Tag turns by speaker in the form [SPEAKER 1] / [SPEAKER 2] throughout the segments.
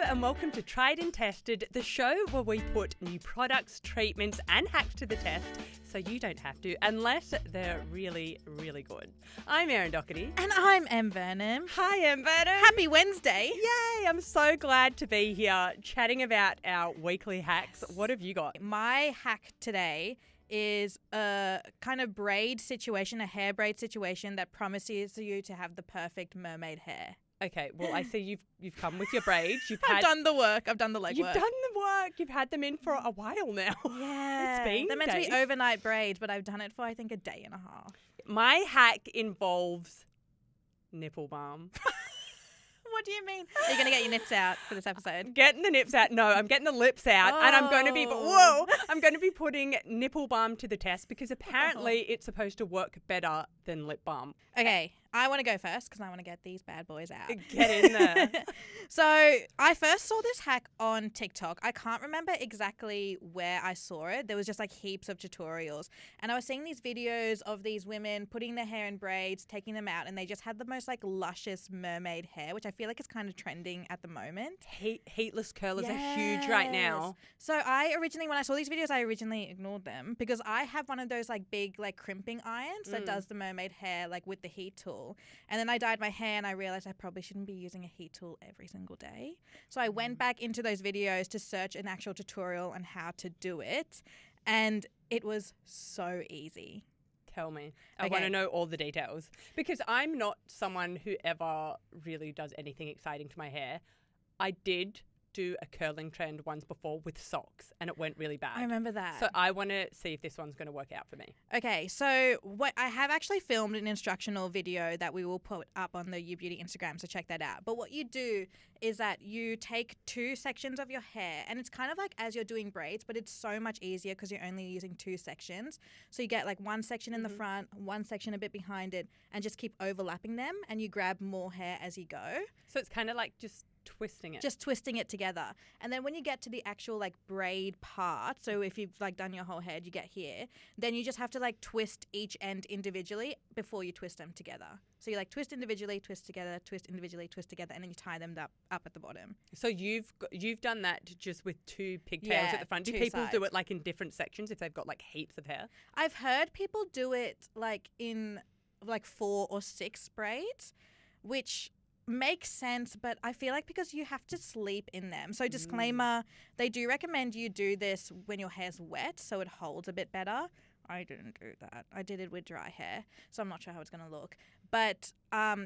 [SPEAKER 1] and welcome to Tried and Tested, the show where we put new products, treatments and hacks to the test so you don't have to unless they're really, really good. I'm Erin Doherty.
[SPEAKER 2] And I'm Em Burnham.
[SPEAKER 1] Hi Em Burnham.
[SPEAKER 2] Happy Wednesday.
[SPEAKER 1] Yay, I'm so glad to be here chatting about our weekly hacks. What have you got?
[SPEAKER 2] My hack today is a kind of braid situation, a hair braid situation that promises you to have the perfect mermaid hair.
[SPEAKER 1] Okay, well, I see you've come with your braids.
[SPEAKER 2] I've done the work. I've done the legwork.
[SPEAKER 1] You've done the work. You've had them in for a while now.
[SPEAKER 2] Yeah.
[SPEAKER 1] It's been
[SPEAKER 2] They're meant
[SPEAKER 1] days.
[SPEAKER 2] to be overnight braids, but I've done it for, I think, a day and a half.
[SPEAKER 1] My hack involves nipple balm.
[SPEAKER 2] What do you mean? Are you going to get your nips out for this episode?
[SPEAKER 1] Getting the nips out. No, I'm getting the lips out. And I'm going to be putting nipple balm to the test because apparently it's supposed to work better than lip balm.
[SPEAKER 2] Okay, I want to go first because I want to get these bad boys out.
[SPEAKER 1] Get in there.
[SPEAKER 2] So I first saw this hack on TikTok. I can't remember exactly where I saw it. There was just like heaps of tutorials. And I was seeing these videos of these women putting their hair in braids, taking them out, and they just had the most like luscious mermaid hair, which I feel like is kind of trending at the moment.
[SPEAKER 1] Heatless curlers are huge right now.
[SPEAKER 2] So when I saw these videos, I originally ignored them because I have one of those like big like crimping irons that does the mermaid hair like with the heat tool. And then I dyed my hair and I realized I probably shouldn't be using a heat tool every single day. So I went back into those videos to search an actual tutorial on how to do it. And it was so easy.
[SPEAKER 1] Tell me. I want to know all the details because I'm not someone who ever really does anything exciting to my hair. I did do a curling trend once before with socks and it went really bad.
[SPEAKER 2] I remember that.
[SPEAKER 1] So I want to see if this one's going to work out for me.
[SPEAKER 2] Okay, so what I have actually filmed an instructional video that we will put up on the You Beauty Instagram, so check that out. But what you do is that you take two sections of your hair and it's kind of like as you're doing braids, but it's so much easier because you're only using two sections. So you get like one section in the front, one section a bit behind it, and just keep overlapping them and you grab more hair as you go.
[SPEAKER 1] So it's kind of like just twisting it.
[SPEAKER 2] Just twisting it together. And then when you get to the actual like braid part, so if you've like done your whole head, you get here, then you just have to like twist each end individually before you twist them together. So you like twist individually, twist together, twist individually, twist together, and then you tie them up at the bottom.
[SPEAKER 1] So you've done that just with two pigtails at the front. Do people do it like in different sections if they've got like heaps of hair?
[SPEAKER 2] I've heard people do it like in like 4 or 6 braids, which makes sense, but I feel like because you have to sleep in them. So disclaimer, they do recommend you do this when your hair's wet so it holds a bit better. I didn't do that. I did it with dry hair, so I'm not sure how it's going to look. But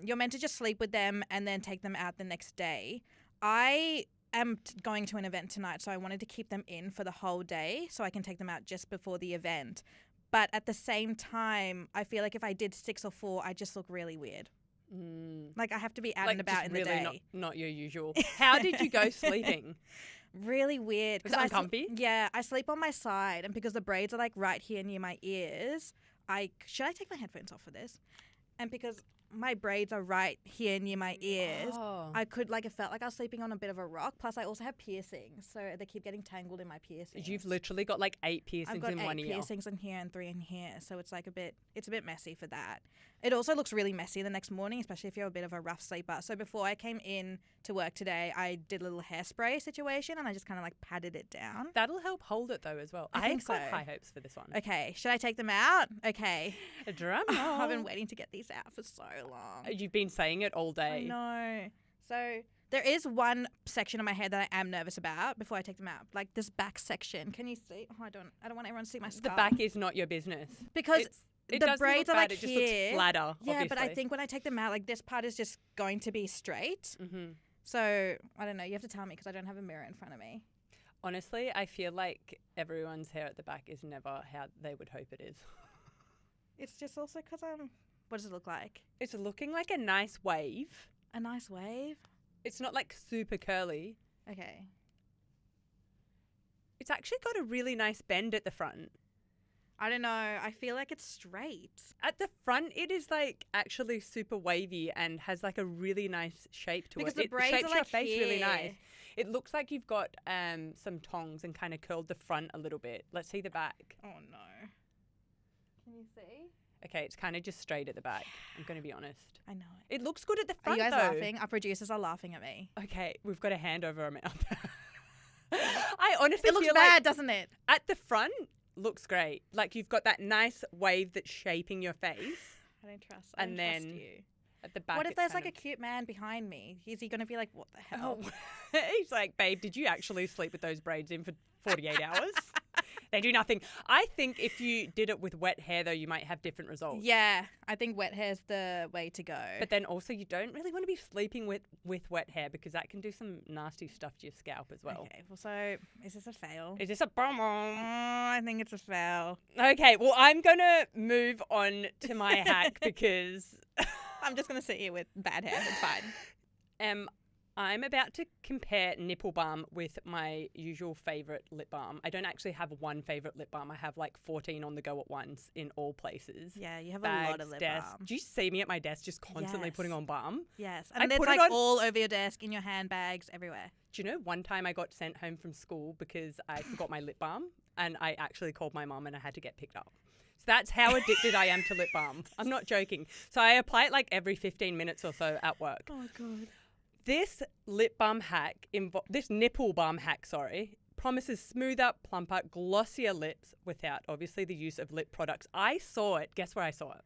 [SPEAKER 2] you're meant to just sleep with them and then take them out the next day. I am going to an event tonight, so I wanted to keep them in for the whole day so I can take them out just before the event. But at the same time, I feel like if I did 6 or 4, I'd just look really weird. Like I have to be out and about in the day.
[SPEAKER 1] Not your usual. How did you go sleeping?
[SPEAKER 2] Really weird.
[SPEAKER 1] Was it uncomfy?
[SPEAKER 2] Yeah, I sleep on my side, and because the braids are like right here near my ears, should I take my headphones off for this? And because my braids are right here near my ears, I could it felt like I was sleeping on a bit of a rock. Plus I also have piercings, so they keep getting tangled in my piercings.
[SPEAKER 1] You've literally got like 8 piercings in one ear.
[SPEAKER 2] I've got 8 piercings in here and 3 in here, so it's like it's a bit messy for that. It also looks really messy the next morning, especially if you're a bit of a rough sleeper. So before I came in to work today, I did a little hairspray situation and I just kind of like patted it down.
[SPEAKER 1] That'll help hold it though as well.
[SPEAKER 2] I think so.
[SPEAKER 1] I've got high hopes for this one.
[SPEAKER 2] Okay, should I take them out? Okay.
[SPEAKER 1] A drum roll.
[SPEAKER 2] I've been waiting to get these out for so long.
[SPEAKER 1] You've been saying it all day.
[SPEAKER 2] I know. So there is one section of my hair that I am nervous about before I take them out. Like this back section. Can you see? Oh, I don't want everyone to see my scalp.
[SPEAKER 1] The back is not your business.
[SPEAKER 2] Because the braids are like
[SPEAKER 1] it
[SPEAKER 2] here.
[SPEAKER 1] just looks flatter,
[SPEAKER 2] yeah,
[SPEAKER 1] obviously.
[SPEAKER 2] but I think when I take them out, like this part is just going to be straight. So I don't know. You have to tell me because I don't have a mirror in front of me.
[SPEAKER 1] Honestly, I feel like everyone's hair at the back is never how they would hope it is.
[SPEAKER 2] It's just also because what does it look like?
[SPEAKER 1] It's looking like a nice wave.
[SPEAKER 2] A nice wave?
[SPEAKER 1] It's not like super curly.
[SPEAKER 2] Okay.
[SPEAKER 1] It's actually got a really nice bend at the front.
[SPEAKER 2] I don't know. I feel like it's straight.
[SPEAKER 1] At the front, it is like actually super wavy and has like a really nice shape to
[SPEAKER 2] because
[SPEAKER 1] it.
[SPEAKER 2] The braids
[SPEAKER 1] shapes
[SPEAKER 2] are like
[SPEAKER 1] your face
[SPEAKER 2] here.
[SPEAKER 1] really nice. It looks like you've got some tongs and kind of curled the front a little bit. Let's see the back.
[SPEAKER 2] Oh no. Can you see?
[SPEAKER 1] Okay, it's kind of just straight at the back. I'm going to be honest.
[SPEAKER 2] I know it.
[SPEAKER 1] It looks good at the
[SPEAKER 2] Are
[SPEAKER 1] front,
[SPEAKER 2] you guys
[SPEAKER 1] though.
[SPEAKER 2] laughing? Our producers are laughing at me.
[SPEAKER 1] Okay, we've got a hand over our mouth. I honestly
[SPEAKER 2] It looks
[SPEAKER 1] feel
[SPEAKER 2] bad,
[SPEAKER 1] like
[SPEAKER 2] doesn't it?
[SPEAKER 1] at the front looks great. Like you've got that nice wave that's shaping your face.
[SPEAKER 2] I don't trust. I don't trust you.
[SPEAKER 1] At the back,
[SPEAKER 2] What if
[SPEAKER 1] it's
[SPEAKER 2] there's
[SPEAKER 1] kind
[SPEAKER 2] like a cute man behind me? Is he going to be like, what the hell?
[SPEAKER 1] Oh. He's like, babe, did you actually sleep with those braids in for 48 hours? They do nothing. I think if you did it with wet hair, though, you might have different results.
[SPEAKER 2] Yeah, I think wet hair's the way to go.
[SPEAKER 1] But then also you don't really want to be sleeping with wet hair because that can do some nasty stuff to your scalp as well.
[SPEAKER 2] Okay, well, so is this a fail?
[SPEAKER 1] Is this a bomb?
[SPEAKER 2] I think it's a fail.
[SPEAKER 1] Okay, well, I'm going to move on to my hack because
[SPEAKER 2] I'm just going to sit here with bad hair. It's fine.
[SPEAKER 1] I'm about to compare nipple balm with my usual favourite lip balm. I don't actually have one favourite lip balm. I have like 14 on the go at once in all places.
[SPEAKER 2] Yeah, you have
[SPEAKER 1] Bags,
[SPEAKER 2] a lot of lip
[SPEAKER 1] desk.
[SPEAKER 2] balm.
[SPEAKER 1] Do you see me at my desk just constantly
[SPEAKER 2] Yes.
[SPEAKER 1] putting on balm?
[SPEAKER 2] Yes,
[SPEAKER 1] I
[SPEAKER 2] and it's
[SPEAKER 1] put it
[SPEAKER 2] like
[SPEAKER 1] on-
[SPEAKER 2] all over your desk, in your handbags, everywhere.
[SPEAKER 1] Do you know one time I got sent home from school because I forgot my lip balm and I actually called my mum and I had to get picked up. So that's how addicted I am to lip balm. I'm not joking. So I apply it like every 15 minutes or so at work.
[SPEAKER 2] Oh, God.
[SPEAKER 1] This lip balm hack, this nipple balm hack, promises smoother, plumper, glossier lips without obviously the use of lip products. I saw it. Guess where I saw it?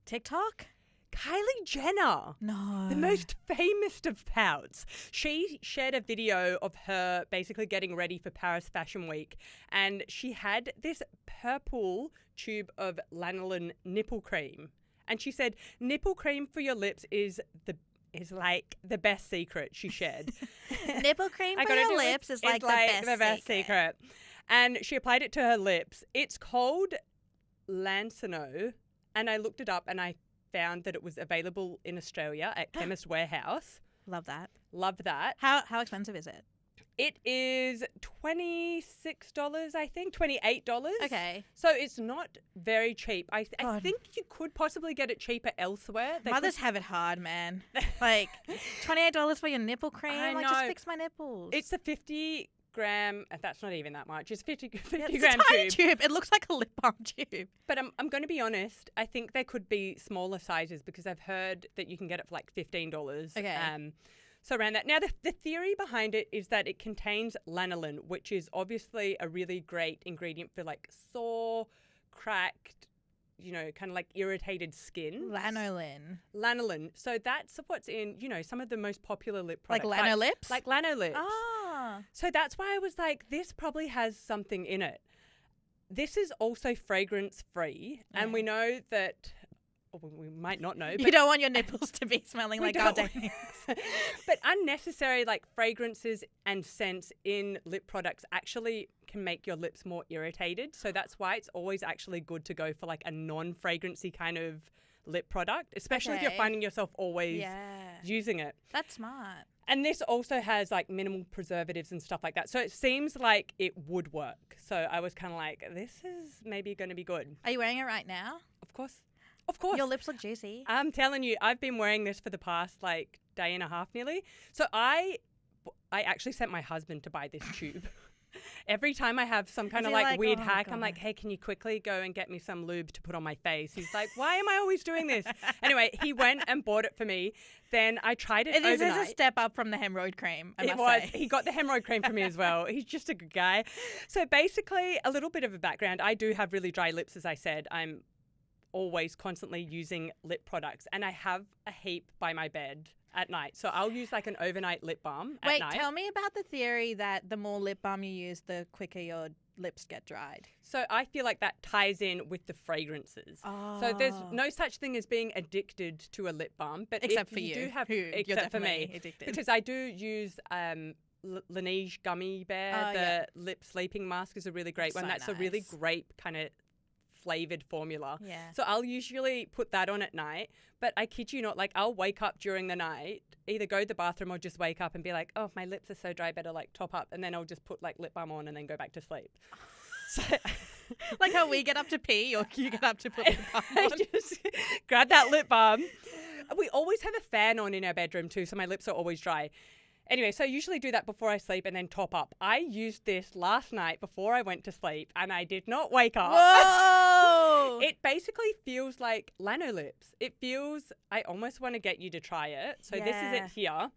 [SPEAKER 2] TikTok?
[SPEAKER 1] Kylie Jenner.
[SPEAKER 2] No.
[SPEAKER 1] The most famous of pouts. She shared a video of her basically getting ready for Paris Fashion Week, and she had this purple tube of lanolin nipple cream. And she said, nipple cream for your lips is like the best secret, she shared.
[SPEAKER 2] Nipple cream for your lips is like the best secret.
[SPEAKER 1] And she applied it to her lips. It's called Lancino, and I looked it up and I found that it was available in Australia at Chemist Warehouse.
[SPEAKER 2] Love that.
[SPEAKER 1] Love that.
[SPEAKER 2] How expensive is it?
[SPEAKER 1] It is $26, I think, $28.
[SPEAKER 2] Okay.
[SPEAKER 1] So it's not very cheap. I
[SPEAKER 2] God.
[SPEAKER 1] think you could possibly get it cheaper elsewhere. They
[SPEAKER 2] Mothers have it hard, man. Like, $28 for your nipple cream?
[SPEAKER 1] I
[SPEAKER 2] Like, just
[SPEAKER 1] know.
[SPEAKER 2] fix my nipples.
[SPEAKER 1] It's a 50 gram, that's not even that much. It's 50
[SPEAKER 2] Yeah, it's
[SPEAKER 1] gram
[SPEAKER 2] a tiny
[SPEAKER 1] tube.
[SPEAKER 2] tube. It looks like a lip balm tube.
[SPEAKER 1] But I'm going to be honest. I think there could be smaller sizes because I've heard that you can get it for like $15.
[SPEAKER 2] Okay.
[SPEAKER 1] So around that. Now, the theory behind it is that it contains lanolin, which is obviously a really great ingredient for like sore, cracked, kind of like irritated skin. Lanolin. So that's what's in, some of the most popular lip
[SPEAKER 2] Like
[SPEAKER 1] products.
[SPEAKER 2] Lano lips?
[SPEAKER 1] Like Lano lips.
[SPEAKER 2] Ah.
[SPEAKER 1] So that's why I was like, this probably has something in it. This is also fragrance free. And we know that, or we might not know.
[SPEAKER 2] You don't want your nipples to be smelling like gardenias.
[SPEAKER 1] But unnecessary like fragrances and scents in lip products actually can make your lips more irritated. So that's why it's always actually good to go for like a non-fragrancy kind of lip product, especially if you're finding yourself always using it.
[SPEAKER 2] That's smart.
[SPEAKER 1] And this also has like minimal preservatives and stuff like that. So it seems like it would work. So I was kind of like, this is maybe going to be good.
[SPEAKER 2] Are you wearing it right now?
[SPEAKER 1] Of course. Of course.
[SPEAKER 2] Your lips look juicy.
[SPEAKER 1] I'm telling you, I've been wearing this for the past like day and a half nearly. So I actually sent my husband to buy this tube. Every time I have some kind of like weird hack, I'm like, hey, can you quickly go and get me some lube to put on my face? He's like, why am I always doing this? Anyway, he went and bought it for me. Then I tried it overnight.
[SPEAKER 2] This is a step up from the hemorrhoid cream, I must say.
[SPEAKER 1] He got the hemorrhoid cream for me as well. He's just a good guy. So basically, a little bit of a background. I do have really dry lips, as I said. I'm always constantly using lip products, and I have a heap by my bed at night. So I'll use like an overnight lip balm at night.
[SPEAKER 2] Wait, tell me about the theory that the more lip balm you use, the quicker your lips get dried.
[SPEAKER 1] So I feel like that ties in with the fragrances.
[SPEAKER 2] Oh.
[SPEAKER 1] So there's no such thing as being addicted to a lip balm, but
[SPEAKER 2] except
[SPEAKER 1] if
[SPEAKER 2] for you,
[SPEAKER 1] do have,
[SPEAKER 2] you're
[SPEAKER 1] except for me,
[SPEAKER 2] addicted.
[SPEAKER 1] because I do use Laneige Gummy Bear. The lip sleeping mask is a really great one. That's a really great kind of flavored formula.
[SPEAKER 2] Yeah.
[SPEAKER 1] So I'll usually put that on at night, but I kid you not, like I'll wake up during the night, either go to the bathroom or just wake up and be like, oh, my lips are so dry, better like top up, and then I'll just put like lip balm on and then go back to sleep. So
[SPEAKER 2] like how we get up to pee, or you get up to put lip balm on.
[SPEAKER 1] just grab that lip balm. We always have a fan on in our bedroom too, so my lips are always dry. Anyway, so I usually do that before I sleep and then top up. I used this last night before I went to sleep and I did not wake up.
[SPEAKER 2] Whoa!
[SPEAKER 1] It basically feels like Lanolips. It feels, I almost want to get you to try it. So this is it here.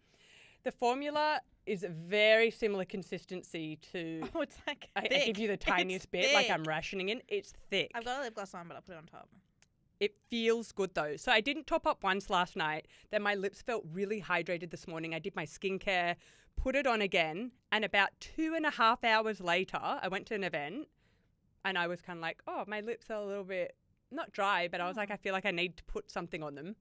[SPEAKER 1] The formula is very similar consistency to,
[SPEAKER 2] Oh, it's like
[SPEAKER 1] I give you the tiniest bit, like I'm rationing it. It's thick.
[SPEAKER 2] I've got a lip gloss on, but I'll put it on top.
[SPEAKER 1] It feels good though. So I didn't top up once last night. Then my lips felt really hydrated this morning. I did my skincare, put it on again. And about 2.5 hours later, I went to an event and I was kind of like, oh, my lips are a little bit, not dry, but I was like, I feel like I need to put something on them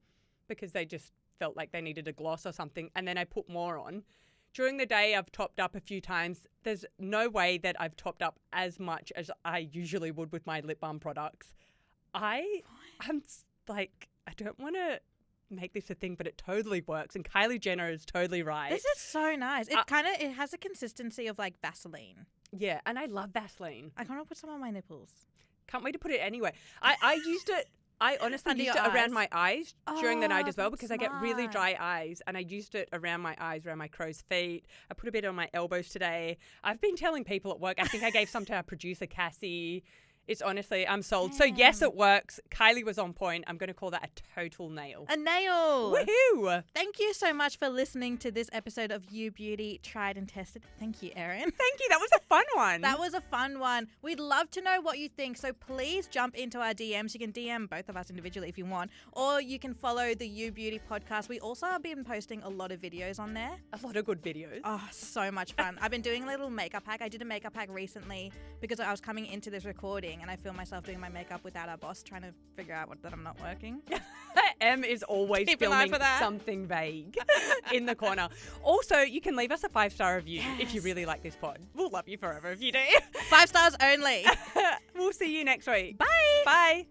[SPEAKER 1] because they just felt like they needed a gloss or something. And then I put more on. During the day, I've topped up a few times. There's no way that I've topped up as much as I usually would with my lip balm products. I'm like, I don't want to make this a thing, but it totally works. And Kylie Jenner is totally right.
[SPEAKER 2] This is so nice. It it has a consistency of like Vaseline.
[SPEAKER 1] Yeah, and I love Vaseline.
[SPEAKER 2] I want to put some on my nipples.
[SPEAKER 1] Can't wait to put it anywhere. I used it. I honestly used it around my eyes during the night as well because I get really dry eyes, and I used it around my eyes, around my crow's feet. I put a bit on my elbows today. I've been telling people at work. I think I gave some to our producer Cassie. It's honestly, I'm sold. Damn. So yes, it works. Kylie was on point. I'm going to call that a total nail.
[SPEAKER 2] A nail.
[SPEAKER 1] Woohoo!
[SPEAKER 2] Thank you so much for listening to this episode of You Beauty Tried and Tested. Thank you, Erin.
[SPEAKER 1] Thank you. That was a fun one.
[SPEAKER 2] That was a fun one. We'd love to know what you think. So please jump into our DMs. You can DM both of us individually if you want, or you can follow the You Beauty podcast. We also have been posting a lot of videos on there.
[SPEAKER 1] A lot of good videos.
[SPEAKER 2] Oh, so much fun. I've been doing a little makeup hack. I did a makeup hack recently because I was coming into this recording and I feel myself doing my makeup without our boss, trying to figure out that I'm not working.
[SPEAKER 1] Em is always filming something vague in the corner. Also, you can leave us a 5-star review if you really like this pod. We'll love you forever if you do.
[SPEAKER 2] 5 stars only.
[SPEAKER 1] We'll see you next week.
[SPEAKER 2] Bye.
[SPEAKER 1] Bye.